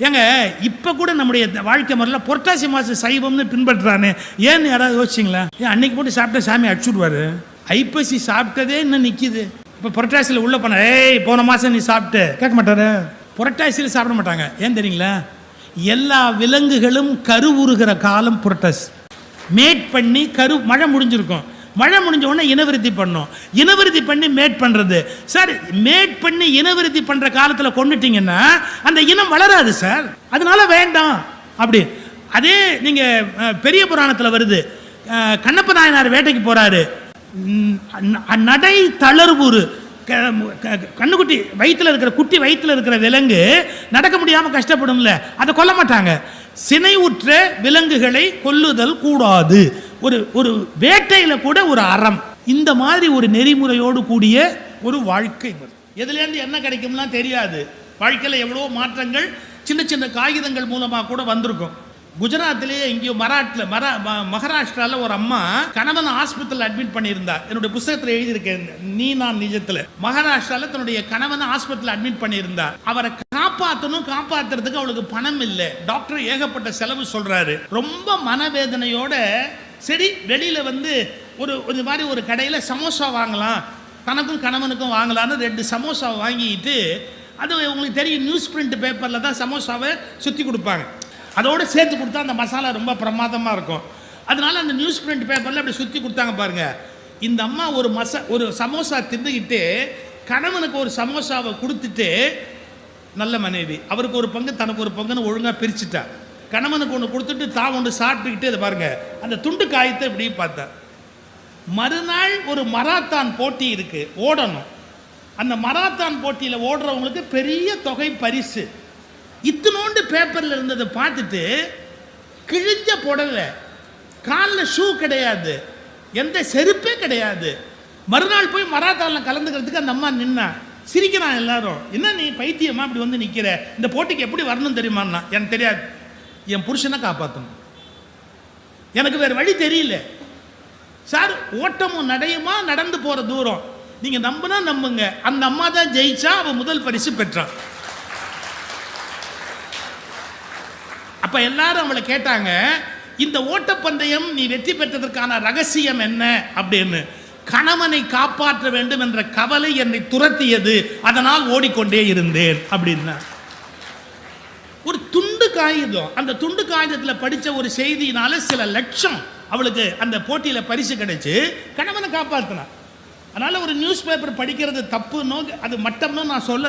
ஏங்க இப்ப கூட நம்முடைய வாழ்க்கை முறையில் புரட்டாசி மாசம் சைவம்னு பின்பற்றானே ஏன்னு யாராவது யோசிச்சிங்களா? ஏன் அன்னைக்கு போட்டு சாப்பிட்டா சாமி அடிச்சுடுவாரு. ஐப்பசி சாப்பிட்டதே இன்னும் நிக்குது. இப்ப புரட்டாசியில் உள்ள போன போன மாசம் நீ சாப்பிட்டு கேட்க மாட்டாரு. புரட்டாசியில் சாப்பிட மாட்டாங்க. ஏன் தெரியுங்களா? எல்லா விலங்குகளும் கருவுறுகிற காலம் புரட்டாசி. மேட் பண்ணி மழை முடிஞ்சிருக்கும். மழை முடிஞ்ச உடனே இனவிருத்தி பண்ணும். இனவிருத்தி பண்ணி மேட் பண்றது. சார், மேட் பண்ணி இனவிருத்தி பண்ற காலத்தில் கொண்டுட்டீங்கன்னா அந்த இனம் வளராது சார். அதனால வேண்டாம் அப்படி. அதே நீங்க பெரிய புராணத்தில் வருது. கண்ணப்ப நாயனார் வேட்டைக்கு போறாரு. நடை தளர்வுறு கண்ணுக்குட்டி வயிற்றுல இருக்கிற குட்டி வயிற்றுல இருக்கிற விலங்கு நடக்க முடியாம கஷ்டப்படும்ல, அதை கொல்ல மாட்டாங்க. சினை உற்ற விலங்குகளை கொல்லுதல் கூடாது. ஒரு வேட்டையில கூட ஒரு அறம். இந்த மாதிரி ஒரு நெறிமுறையோடு கூடிய ஒரு வாழ்க்கை. எதுலேருந்து என்ன கிடைக்கும்லாம் தெரியாது. வாழ்க்கையில் எவ்வளோ மாற்றங்கள் சின்ன சின்ன காகிதங்கள் மூலமாக கூட வந்திருக்கும். குஜராத்திலேயே எங்கேயோ மகாராஷ்டிராவில் ஒரு அம்மா கணவன் ஆஸ்பத்திரியில் அட்மிட் பண்ணியிருந்தார். என்னுடைய புத்தகத்தில் எழுதியிருக்கேன், நீ நான் நிஜத்தில். மகாராஷ்டிராவில் தன்னுடைய கணவனை ஆஸ்பத்திரியில் அட்மிட் பண்ணியிருந்தார். அவரை காப்பாற்றுறதுக்கு அவளுக்கு பணம் இல்லை. டாக்டர் ஏகப்பட்ட செலவு சொல்றாரு. ரொம்ப மனவேதனையோட சரி வெளியில ஒரு மாதிரி ஒரு கடையில் சமோசா வாங்கலாம், தனக்கும் கணவனுக்கும் வாங்கலான்னு 2 சமோசா வாங்கிட்டு, அது உங்களுக்கு தெரியும், நியூஸ் பிரிண்ட் பேப்பரில் தான் சமோசாவை சுற்றி கொடுப்பாங்க. அதோடு சேர்த்து கொடுத்தா அந்த மசாலா ரொம்ப பிரமாதமாக இருக்கும். அதனால அந்த நியூஸ் பிரிண்ட் பேப்பரில் அப்படி சுற்றி கொடுத்தாங்க பாருங்க. இந்த அம்மா ஒரு சமோசா தின்னுக்கிட்டு கணவனுக்கு ஒரு சமோசாவை கொடுத்துட்டு, நல்ல மனைவி, அவருக்கு ஒரு பங்கு தனக்கு ஒரு பங்குன்னு ஒழுங்காக பிரிச்சுட்டா. கணவனுக்கு ஒன்று கொடுத்துட்டு தான் ஒன்று சாப்பிட்டுக்கிட்டு இதை பாருங்க அந்த துண்டு காயத்தை இப்படி பார்த்தா. மறுநாள் ஒரு மராத்தான் போட்டி இருக்கு, ஓடணும். அந்த மராத்தான் போட்டியில் ஓடுறவங்களுக்கு பெரிய தொகை பரிசு. இத்தனோண்டு பேப்பரில் இருந்ததை பார்த்துட்டு கிழிஞ்ச புடவை, காலில் ஷூ கிடையாது, எந்த செருப்பே கிடையாது. மறுநாள் போய் மராத்தானில் கலந்துக்கிறதுக்கு அந்த அம்மா நின்னா. சிரிக்கிறான் எல்லாரும். என்ன நீ பைத்தியமா இப்படி வந்து நிற்கிற? இந்த போட்டிக்கு எப்படி வரணும் தெரியுமான்னா, எனக்கு தெரியாது, என் புருஷனை காப்பாற்றணும், எனக்கு வேறு வழி தெரியல சார். ஓட்டமும் நடையுமா நடந்து போகிற தூரம். நீங்கள் நம்புனா நம்புங்க, அந்த அம்மா தான் ஜெயிச்சா, அவன் முதல் பரிசு பெற்றான். அப்ப எல்லாரும் அவளை கேட்டாங்க, இந்த ஓட்டப்பந்தயம் நீ வெற்றி பெற்றதற்கான ரகசியம் என்ன அப்படின்னு. கணவனை காப்பாற்ற வேண்டும் என்ற கவலை என்னை துரத்தியது, அதனால் ஓடிக்கொண்டே இருந்தேன் அப்படின்னா. ஒரு துண்டு காகிதம், அந்த துண்டு காகிதத்தில் படித்த ஒரு செய்தியினால சில லட்சம் அவளுக்கு அந்த போட்டியில் பரிசு கிடைச்சு கணவனை காப்பாற்றினான். அதனால ஒரு நியூஸ் பேப்பர் படிக்கிறது தப்புன்னு, அது மட்டம்னு நான் சொல்ல